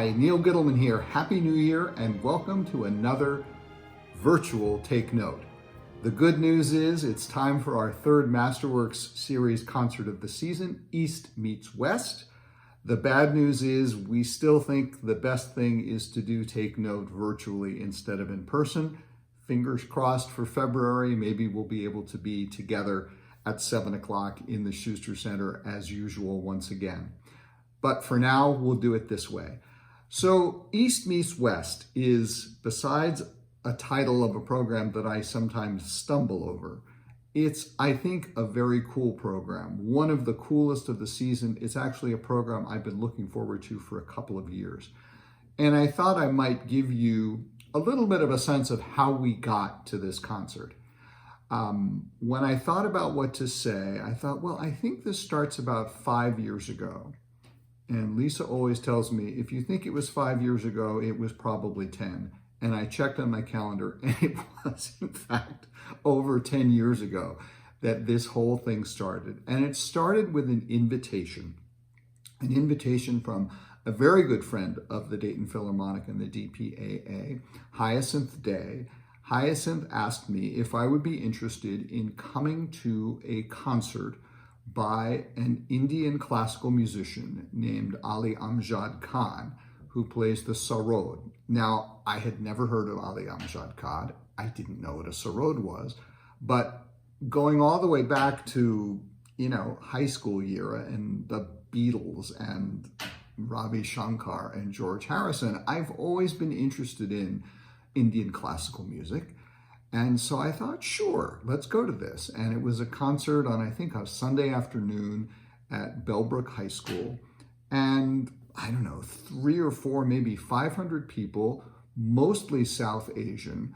Hi, Neil Gittleman here. Happy New Year and welcome to another virtual Take Note. The good news is it's time for our third Masterworks series concert of the season, East Meets West. The bad news is we still think the best thing is to do Take Note virtually instead of in person. Fingers crossed for February. Maybe we'll be able to be together at 7 o'clock in the Schuster Center as usual once again. But for now, we'll do it this way. So East Meets West is, besides a title of a program that I sometimes stumble over, it's, I think, a very cool program. One of the coolest of the season. It's actually a program I've been looking forward to for a couple of years. And I thought I might give you a little bit of a sense of how we got to this concert. When I thought about what to say, I thought, well, I think this starts about 5 years ago. And Lisa always tells me, if you think it was 5 years ago, it was probably 10. And I checked on my calendar, and it was, in fact, over 10 years ago that this whole thing started. And it started with an invitation from a very good friend of the Dayton Philharmonic and the DPAA, Hyacinth Day. Hyacinth asked me if I would be interested in coming to a concert by an Indian classical musician named Ali Amjad Khan, who plays the sarod. Now, I had never heard of Ali Amjad Khan. I didn't know what a sarod was, but going all the way back to, high school era and the Beatles and Ravi Shankar and George Harrison, I've always been interested in Indian classical music. And so I thought, sure, let's go to this. And it was a concert on, I think, a Sunday afternoon at Bellbrook High School. And I don't know, 3 or 4, maybe 500 people, mostly South Asian,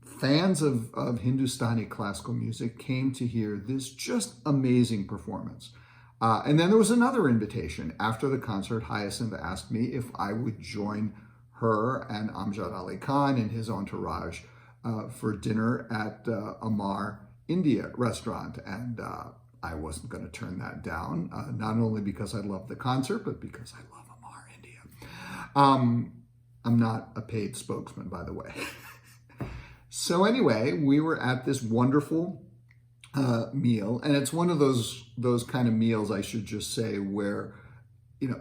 fans of Hindustani classical music, came to hear this just amazing performance. And then there was another invitation. After the concert, Hyacinth asked me if I would join her and Amjad Ali Khan and his entourage for dinner at Amar India restaurant. And I wasn't going to turn that down, not only because I love the concert, but because I love Amar India. I'm not a paid spokesman, by the way. So anyway, we were at this wonderful meal, and it's one of those kind of meals, I should just say, where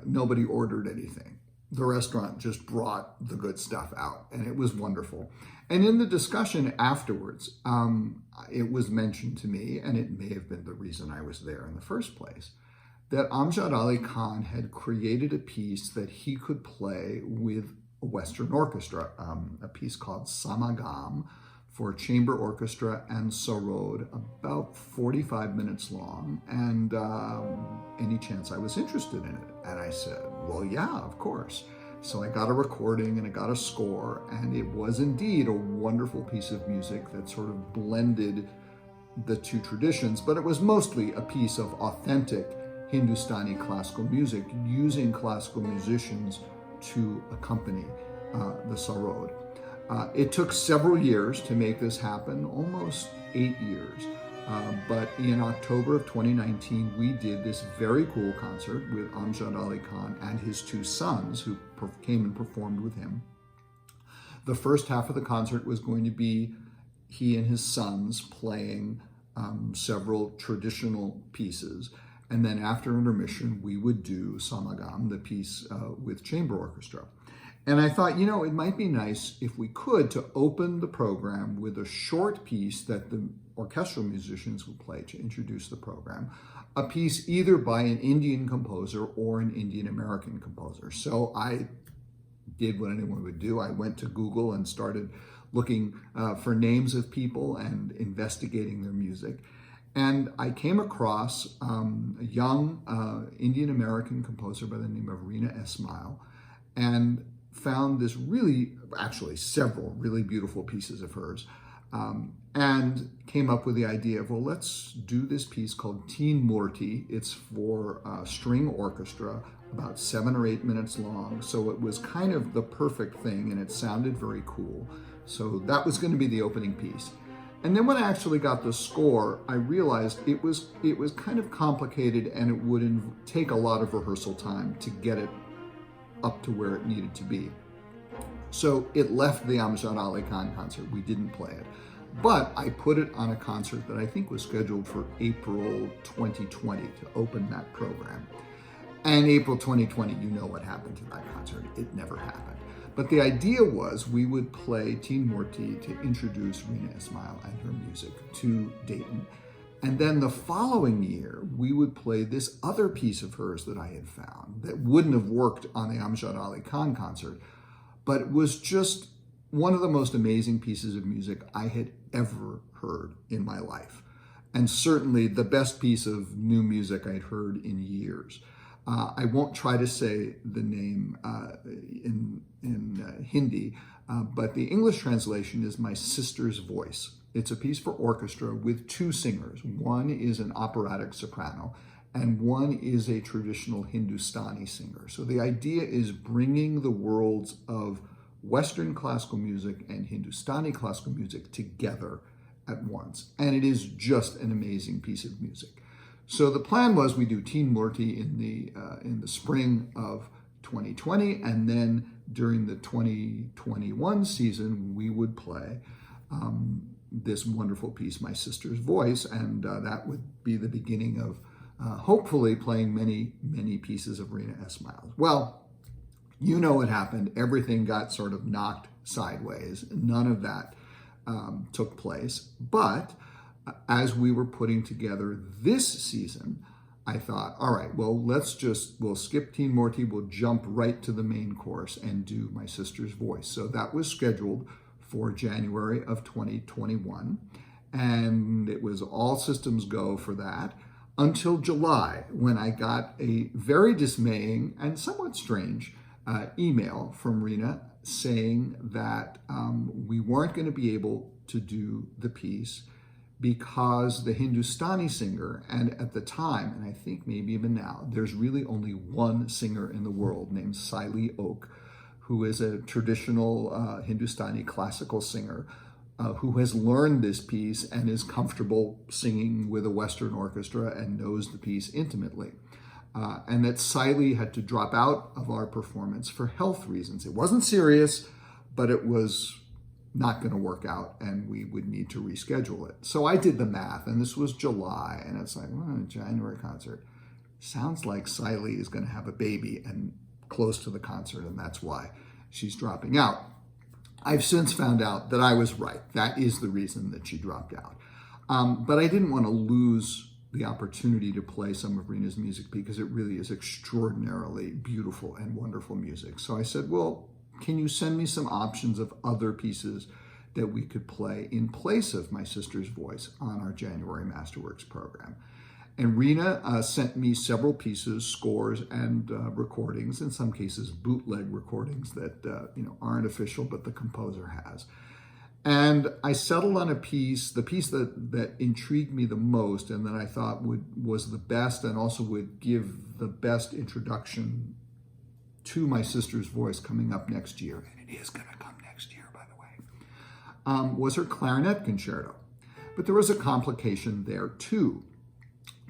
nobody ordered anything. The restaurant just brought the good stuff out, and it was wonderful. And in the discussion afterwards, it was mentioned to me, and it may have been the reason I was there in the first place, that Amjad Ali Khan had created a piece that he could play with a Western orchestra, a piece called Samagam for chamber orchestra and sarod, about 45 minutes long, and any chance I was interested in it. And I said, well, yeah, of course. So I got a recording and I got a score, and it was indeed a wonderful piece of music that sort of blended the two traditions, but it was mostly a piece of authentic Hindustani classical music using classical musicians to accompany the sarod. It took several years to make this happen, almost 8 years. But in October of 2019, we did this very cool concert with Amjad Ali Khan and his 2 sons who came and performed with him. The first half of the concert was going to be he and his sons playing several traditional pieces. And then after intermission, we would do Samagam, the piece with chamber orchestra. And I thought, it might be nice if we could to open the program with a short piece that the orchestral musicians would play to introduce the program, a piece either by an Indian composer or an Indian American composer. So I did what anyone would do. I went to Google and started looking for names of people and investigating their music. And I came across a young Indian American composer by the name of Reena Esmail, and found this several really beautiful pieces of hers, and came up with the idea of, well, let's do this piece called Teen Murti. It's for string orchestra, about 7 or 8 minutes long. So it was kind of the perfect thing, and it sounded very cool. So that was going to be the opening piece. And then when I actually got the score, I realized it was kind of complicated, and it would take a lot of rehearsal time to get it up to where it needed to be. So it left the Amjad Ali Khan concert. We didn't play it. But I put it on a concert that I think was scheduled for April 2020 to open that program. And April 2020, you know what happened to that concert. It never happened. But the idea was we would play Teen Murti to introduce Rina Ismail and her music to Dayton. And then the following year, we would play this other piece of hers that I had found that wouldn't have worked on the Amjad Ali Khan concert, but it was just one of the most amazing pieces of music I had ever heard in my life. And certainly the best piece of new music I'd heard in years. I won't try to say the name in Hindi, but the English translation is My Sister's Voice. It's a piece for orchestra with two singers. One is an operatic soprano, and one is a traditional Hindustani singer. So the idea is bringing the worlds of Western classical music and Hindustani classical music together at once. And it is just an amazing piece of music. So the plan was we do Teen Murti in the spring of 2020, and then during the 2021 season, we would play this wonderful piece, My Sister's Voice, and that would be the beginning of hopefully playing many, many pieces of Rina Ismail. Well, you know what happened. Everything got sort of knocked sideways. None of that took place. But as we were putting together this season, I thought, all right, well, we'll skip Teen Murti, we'll jump right to the main course and do My Sister's Voice. So that was scheduled for January of 2021. And it was all systems go for that until July, when I got a very dismaying and somewhat strange email from Rina saying that we weren't going to be able to do the piece because the Hindustani singer, and at the time, and I think maybe even now, there's really only one singer in the world named Saili Oak, who is a traditional Hindustani classical singer who has learned this piece and is comfortable singing with a Western orchestra and knows the piece intimately. And that Saili had to drop out of our performance for health reasons. It wasn't serious, but it was not going to work out and we would need to reschedule it. So I did the math, and this was July, and it's like, well, a January concert. Sounds like Saili is going to have a baby and close to the concert, and that's why she's dropping out. I've since found out that I was right. That is the reason that she dropped out. But I didn't want to lose the opportunity to play some of Rina's music because it really is extraordinarily beautiful and wonderful music. So I said, well, can you send me some options of other pieces that we could play in place of My Sister's Voice on our January Masterworks program? And Rina sent me several pieces, scores, and recordings, in some cases bootleg recordings that aren't official, but the composer has. And I settled on a piece, the piece that intrigued me the most and that I thought was the best and also would give the best introduction to My Sister's Voice coming up next year, and it is going to come next year, by the way, was her Clarinet Concerto. But there was a complication there too.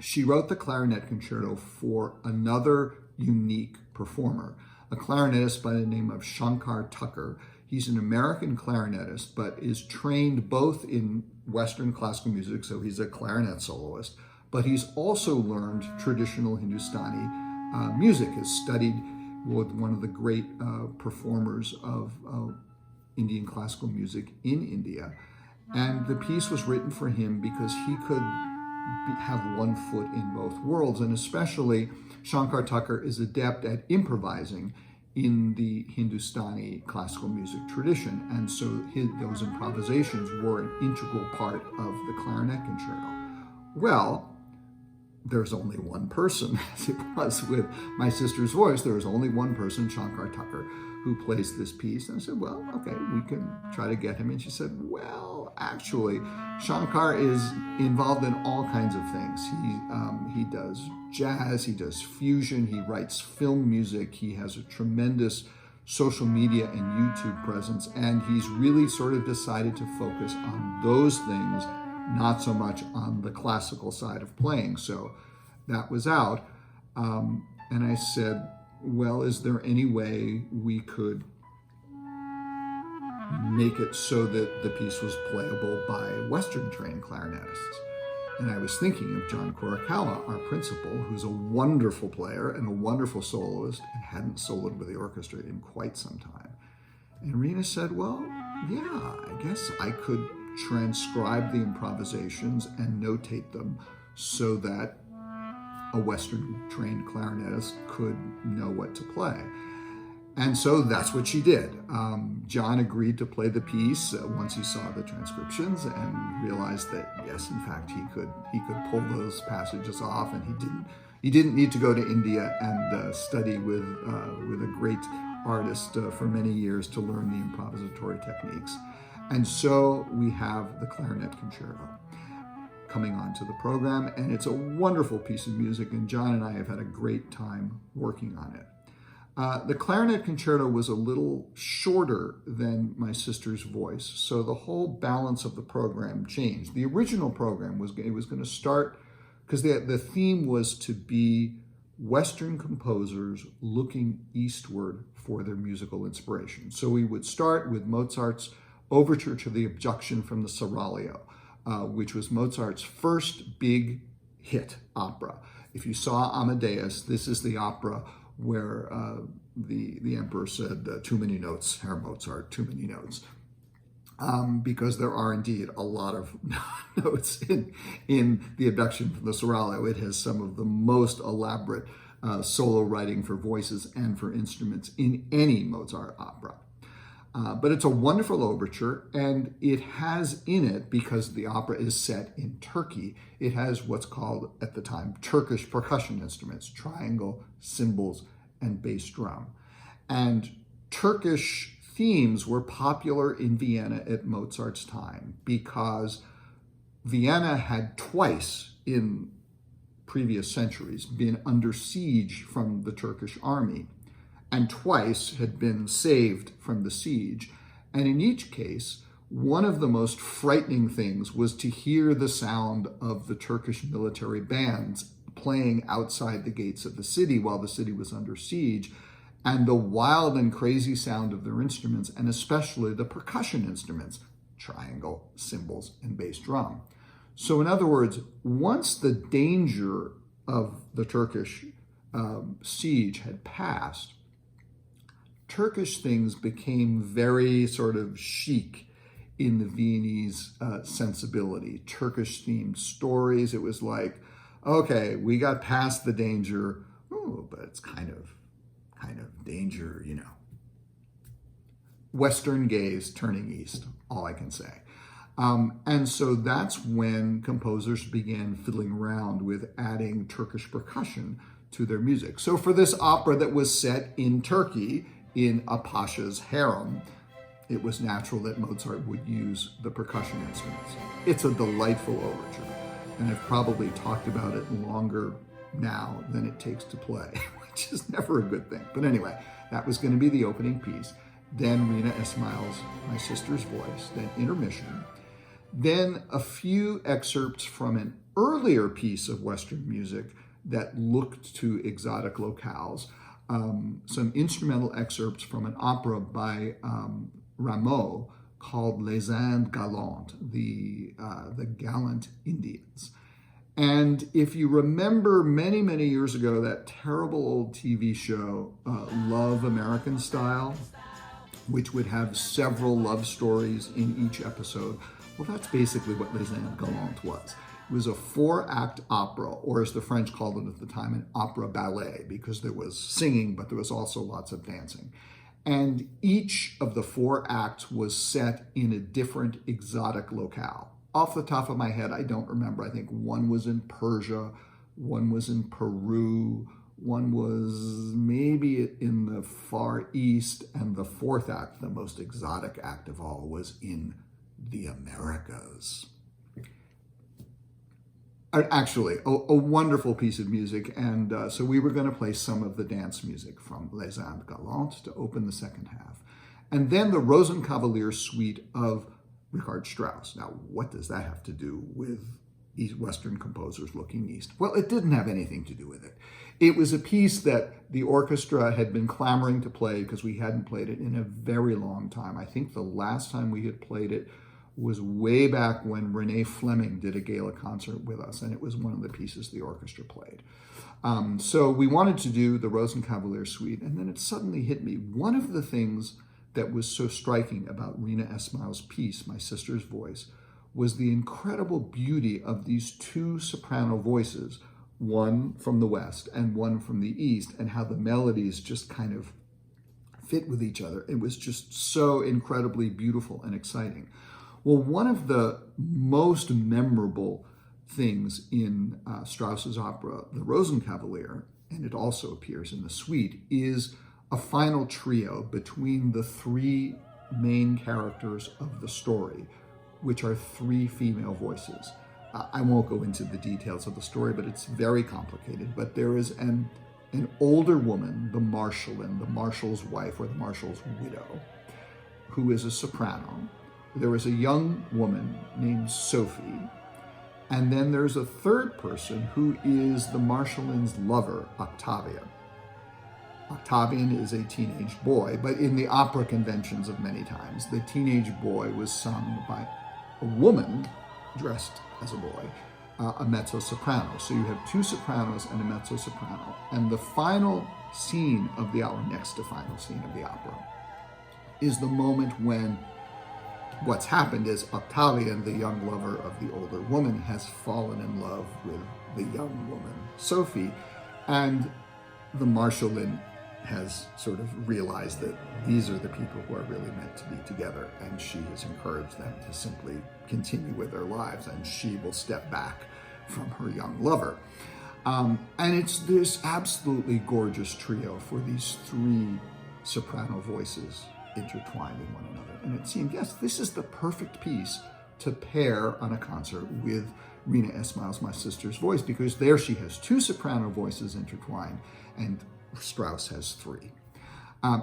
She wrote the Clarinet Concerto for another unique performer, a clarinetist by the name of Shankar Tucker. He's an American clarinetist, but is trained both in Western classical music, so he's a clarinet soloist, but he's also learned traditional Hindustani music, has studied with one of the great performers of Indian classical music in India. And the piece was written for him because he could have one foot in both worlds. And especially Shankar Tucker is adept at improvising in the Hindustani classical music tradition. And so those improvisations were an integral part of the Clarinet Concerto. Well, there's only one person, as it was with My Sister's Voice, there was only one person, Shankar Tucker, who plays this piece. And I said, well, okay, we can try to get him. And she said, well, actually, Shankar is involved in all kinds of things. He does jazz, he does fusion, he writes film music, he has a tremendous social media and YouTube presence, and he's really sort of decided to focus on those things, not so much on the classical side of playing. So that was out. And I said, well, is there any way we could make it so that the piece was playable by Western trained clarinetists? And I was thinking of John Kurokawa, our principal, who's a wonderful player and a wonderful soloist and hadn't soloed with the orchestra in quite some time. And Rena said, well, yeah, I guess I could transcribe the improvisations and notate them so that a Western trained clarinetist could know what to play. And so that's what she did. John agreed to play the piece once he saw the transcriptions and realized that, yes, in fact, he could pull those passages off, and he didn't need to go to India and study with a great artist for many years to learn the improvisatory techniques. And so we have the Clarinet Concerto coming onto the program, and it's a wonderful piece of music, and John and I have had a great time working on it. The Clarinet Concerto was a little shorter than My Sister's Voice, so the whole balance of the program changed. The original program was going to start, because the theme was to be Western composers looking eastward for their musical inspiration. So we would start with Mozart's Overture to the Abduction from the Seraglio, which was Mozart's first big hit opera. If you saw Amadeus, this is the opera where the emperor said, too many notes, Herr Mozart, too many notes. Because there are indeed a lot of notes in the Abduction from the Seraglio. It has some of the most elaborate solo writing for voices and for instruments in any Mozart opera. But it's a wonderful overture, and it has in it, because the opera is set in Turkey, it has what's called, at the time, Turkish percussion instruments, triangle, cymbals, and bass drum. And Turkish themes were popular in Vienna at Mozart's time because Vienna had twice in previous centuries been under siege from the Turkish army, and twice had been saved from the siege. And in each case, one of the most frightening things was to hear the sound of the Turkish military bands playing outside the gates of the city while the city was under siege, and the wild and crazy sound of their instruments, and especially the percussion instruments, triangle, cymbals, and bass drum. So in other words, once the danger of the Turkish siege had passed, Turkish things became very sort of chic in the Viennese sensibility. Turkish-themed stories. It was like, okay, we got past the danger. Oh, but it's kind of danger, you know. Western gaze turning east, all I can say. And so that's when composers began fiddling around with adding Turkish percussion to their music. So for this opera that was set in Turkey, in a pasha's harem, it was natural that Mozart would use the percussion instruments. It's a delightful overture, and I've probably talked about it longer now than it takes to play, which is never a good thing. But anyway, that was going to be the opening piece. Then Rena Ismail's My Sister's Voice, then Intermission, then a few excerpts from an earlier piece of Western music that looked to exotic locales, some instrumental excerpts from an opera by Rameau called Les Indes Galantes, the Gallant Indians. And if you remember many, many years ago, that terrible old TV show, Love American Style, which would have several love stories in each episode, well, that's basically what Les Indes Galantes was. It was a 4-act opera, or as the French called it at the time, an opera ballet, because there was singing, but there was also lots of dancing. And each of the 4 acts was set in a different exotic locale. Off the top of my head, I don't remember. I think one was in Persia, one was in Peru, one was maybe in the Far East, and the 4th act, the most exotic act of all, was in the Americas. Actually, a wonderful piece of music, and so we were going to play some of the dance music from Les Indes Galantes to open the second half. And then the Rosenkavalier suite of Richard Strauss. Now, what does that have to do with Western composers looking east. Well, it didn't have anything to do with it. It was a piece that the orchestra had been clamoring to play because we hadn't played it in a very long time. I think the last time we had played it was way back when Renee Fleming did a gala concert with us, and it was one of the pieces the orchestra played. So we wanted to do the Rosenkavalier Suite, and then it suddenly hit me. One of the things that was so striking about Rina Esmail's piece, My Sister's Voice, was the incredible beauty of these two soprano voices, one from the West and one from the East, and how the melodies just kind of fit with each other. It was just so incredibly beautiful and exciting. Well, one of the most memorable things in Strauss's opera, The Rosenkavalier, and it also appears in the suite, is a final trio between the three main characters of the story, which are three female voices. I won't go into the details of the story, but it's very complicated. But there is an older woman, the Marshallin, the marshal's wife or the marshal's widow, who is a soprano. There is a young woman named Sophie. And then there's a third person who is the Marshallin's lover, Octavian. Octavian is a teenage boy, but in the opera conventions of many times, the teenage boy was sung by a woman dressed as a boy, a mezzo-soprano. So you have two sopranos and a mezzo-soprano. And the final scene of the opera, next to final scene of the opera, is the moment when what's happened is Octavian, the young lover of the older woman, has fallen in love with the young woman, Sophie, and the Marshallin has sort of realized that these are the people who are really meant to be together, and she has encouraged them to simply continue with their lives, and she will step back from her young lover. And it's this absolutely gorgeous trio for these three soprano voices intertwined in one another. And it seemed, yes, this is the perfect piece to pair on a concert with Rina Esmail's My Sister's Voice, because there she has two soprano voices intertwined, and Strauss has three.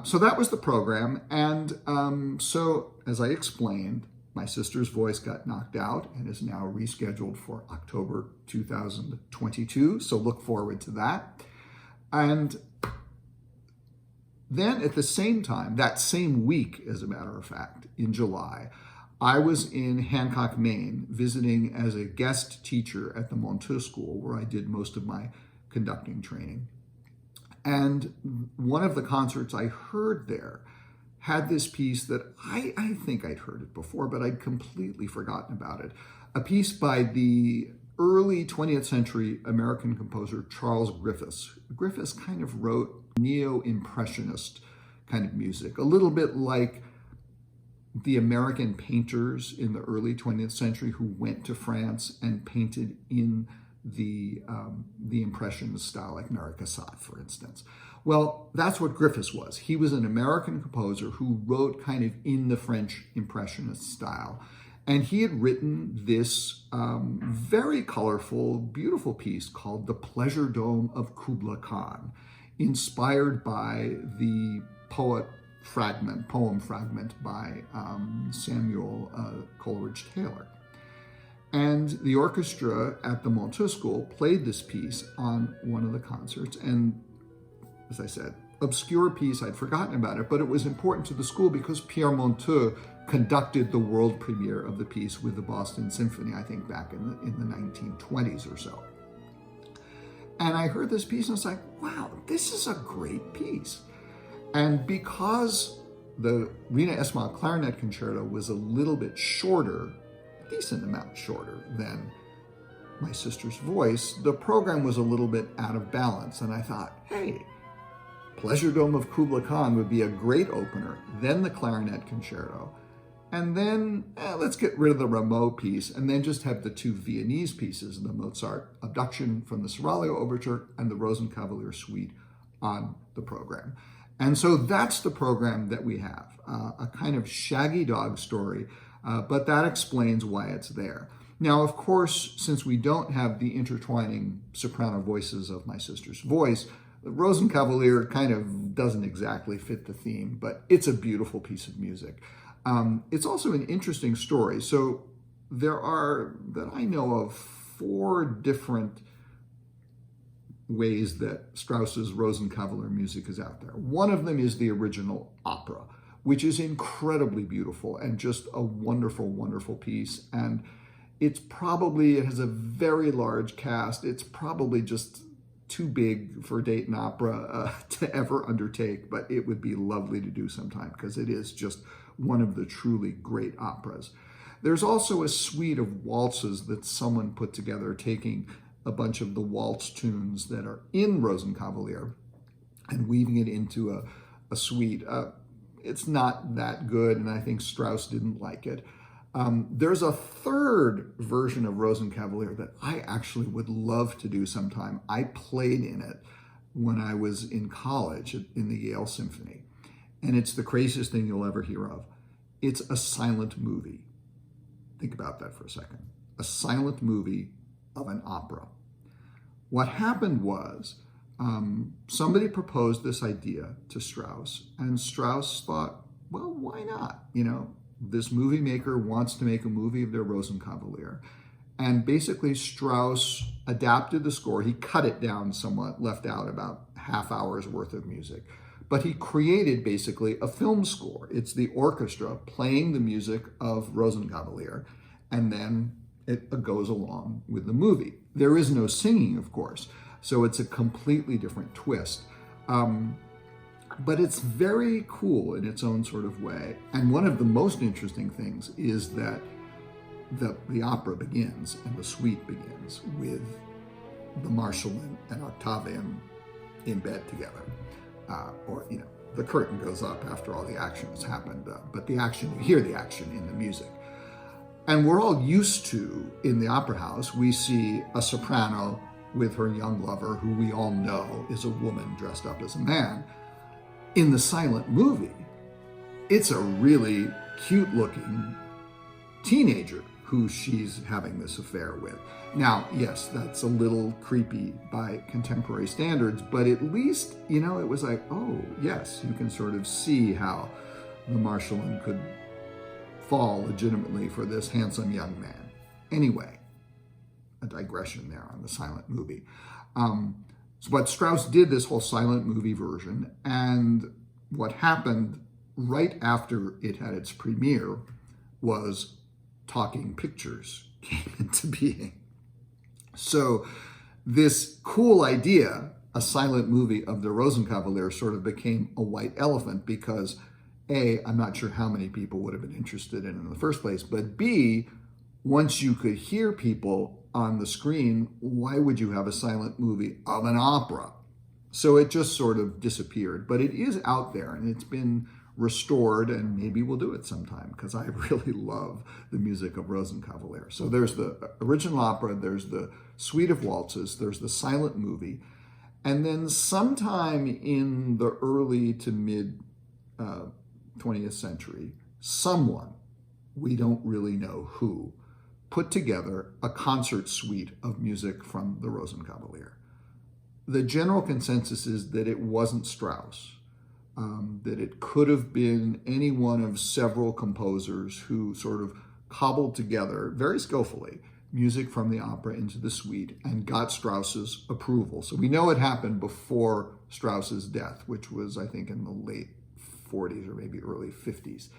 So that was the program. And so, as I explained, My Sister's Voice got knocked out and is now rescheduled for October 2022. So look forward to that. And then at the same time, that same week, as a matter of fact, in July, I was in Hancock, Maine, visiting as a guest teacher at the Monteux School, where I did most of my conducting training. And one of the concerts I heard there had this piece that I think I'd heard it before, but I'd completely forgotten about it. A piece by the early 20th century American composer Charles Griffiths. Griffiths kind of wrote neo-impressionist kind of music, a little bit like the American painters in the early 20th century who went to France and painted in the Impressionist style, like Mary Cassatt, for instance. Well, that's what Griffiths was. He was an American composer who wrote kind of in the French Impressionist style. And he had written this very colorful, beautiful piece called The Pleasure Dome of Kubla Khan, inspired by the poem fragment by Samuel Coleridge Taylor. And the orchestra at the Monteux School played this piece on one of the concerts. And as I said, obscure piece, I'd forgotten about it, but it was important to the school because Pierre Monteux conducted the world premiere of the piece with the Boston Symphony, I think back in the 1920s or so. And I heard this piece and I was like, wow, this is a great piece. And because the Rina Esmail Clarinet Concerto was a little bit shorter, a decent amount shorter than My Sister's Voice, the program was a little bit out of balance. And I thought, hey, Pleasure Dome of Kubla Khan would be a great opener, then the Clarinet Concerto, and then let's get rid of the Rameau piece and then just have the two Viennese pieces, the Mozart Abduction from the Seraglio Overture and the Rosenkavalier Suite on the program. And so that's the program that we have, a kind of shaggy dog story, but that explains why it's there. Now, of course, since we don't have the intertwining soprano voices of My Sister's Voice, the Rosenkavalier kind of doesn't exactly fit the theme, but it's a beautiful piece of music. It's also an interesting story. So there are, that I know of, 4 different ways that Strauss's Rosenkavalier music is out there. One of them is the original opera, which is incredibly beautiful and just a wonderful, wonderful piece. And it has a very large cast. It's probably just too big for Dayton Opera to ever undertake, but it would be lovely to do sometime because it is just one of the truly great operas. There's also a suite of waltzes that someone put together, taking a bunch of the waltz tunes that are in Rosenkavalier and weaving it into a suite. It's not that good, and I think Strauss didn't like it. There's a third version of Rosenkavalier that I actually would love to do sometime. I played in it when I was in college in the Yale Symphony, and it's the craziest thing you'll ever hear of. It's a silent movie. Think about that for a second. A silent movie of an opera. What happened was somebody proposed this idea to Strauss, and Strauss thought, well, why not? This movie maker wants to make a movie of their Rosenkavalier. And basically Strauss adapted the score. He cut it down somewhat, left out about half hour's worth of music. But he created basically a film score. It's the orchestra playing the music of Rosenkavalier, and then it goes along with the movie. There is no singing, of course, so it's a completely different twist. But it's very cool in its own sort of way. And one of the most interesting things is that the opera begins and the suite begins with the Marschallin and Octavian in bed together. The curtain goes up after all the action has happened, but you hear the action in the music. And we're all used to, in the opera house, we see a soprano with her young lover, who we all know is a woman dressed up as a man. In the silent movie, it's a really cute-looking teenager who she's having this affair with. Now, yes, that's a little creepy by contemporary standards, but at least, it was like, oh, yes, you can sort of see how the Marschallin could fall legitimately for this handsome young man. Anyway, a digression there on the silent movie. But Strauss did this whole silent movie version, and what happened right after it had its premiere was talking pictures came into being. So this cool idea, a silent movie of the Rosenkavalier, sort of became a white elephant because A, I'm not sure how many people would have been interested in the first place, but B, once you could hear people on the screen, why would you have a silent movie of an opera? So it just sort of disappeared, but it is out there and it's been restored, and maybe we'll do it sometime because I really love the music of Rosenkavalier. So there's the original opera, there's the suite of waltzes, there's the silent movie, and then sometime in the early to mid 20th century, someone, we don't really know who, put together a concert suite of music from the Rosenkavalier. The general consensus is that it wasn't Strauss, that it could have been any one of several composers who sort of cobbled together, very skillfully, music from the opera into the suite and got Strauss's approval. So we know it happened before Strauss's death, which was, I think, in the late 40s or maybe early 50s.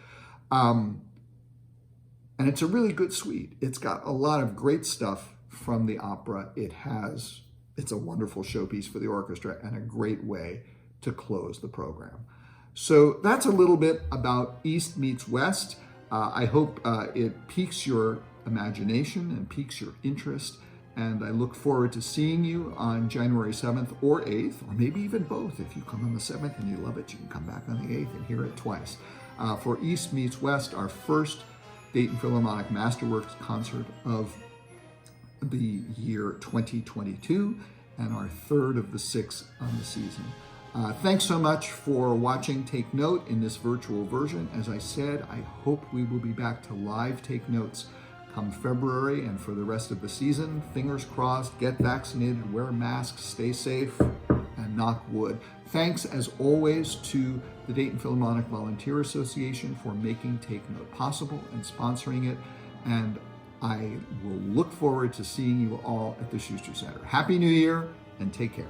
And it's a really good suite. It's got a lot of great stuff from the opera. It's a wonderful showpiece for the orchestra and a great way to close the program. So that's a little bit about East Meets West. I hope it piques your imagination and piques your interest. And I look forward to seeing you on January 7th or 8th, or maybe even both. If you come on the 7th and you love it, you can come back on the 8th and hear it twice. For East Meets West, our first Dayton Philharmonic Masterworks concert of the year 2022, and our third of the 6 on the season. Thanks so much for watching Take Note in this virtual version. As I said, I hope we will be back to live Take Notes come February and for the rest of the season. Fingers crossed, get vaccinated, wear masks, stay safe, and knock wood. Thanks, as always, to the Dayton Philharmonic Volunteer Association for making Take Note possible and sponsoring it. And I will look forward to seeing you all at the Schuster Center. Happy New Year and take care.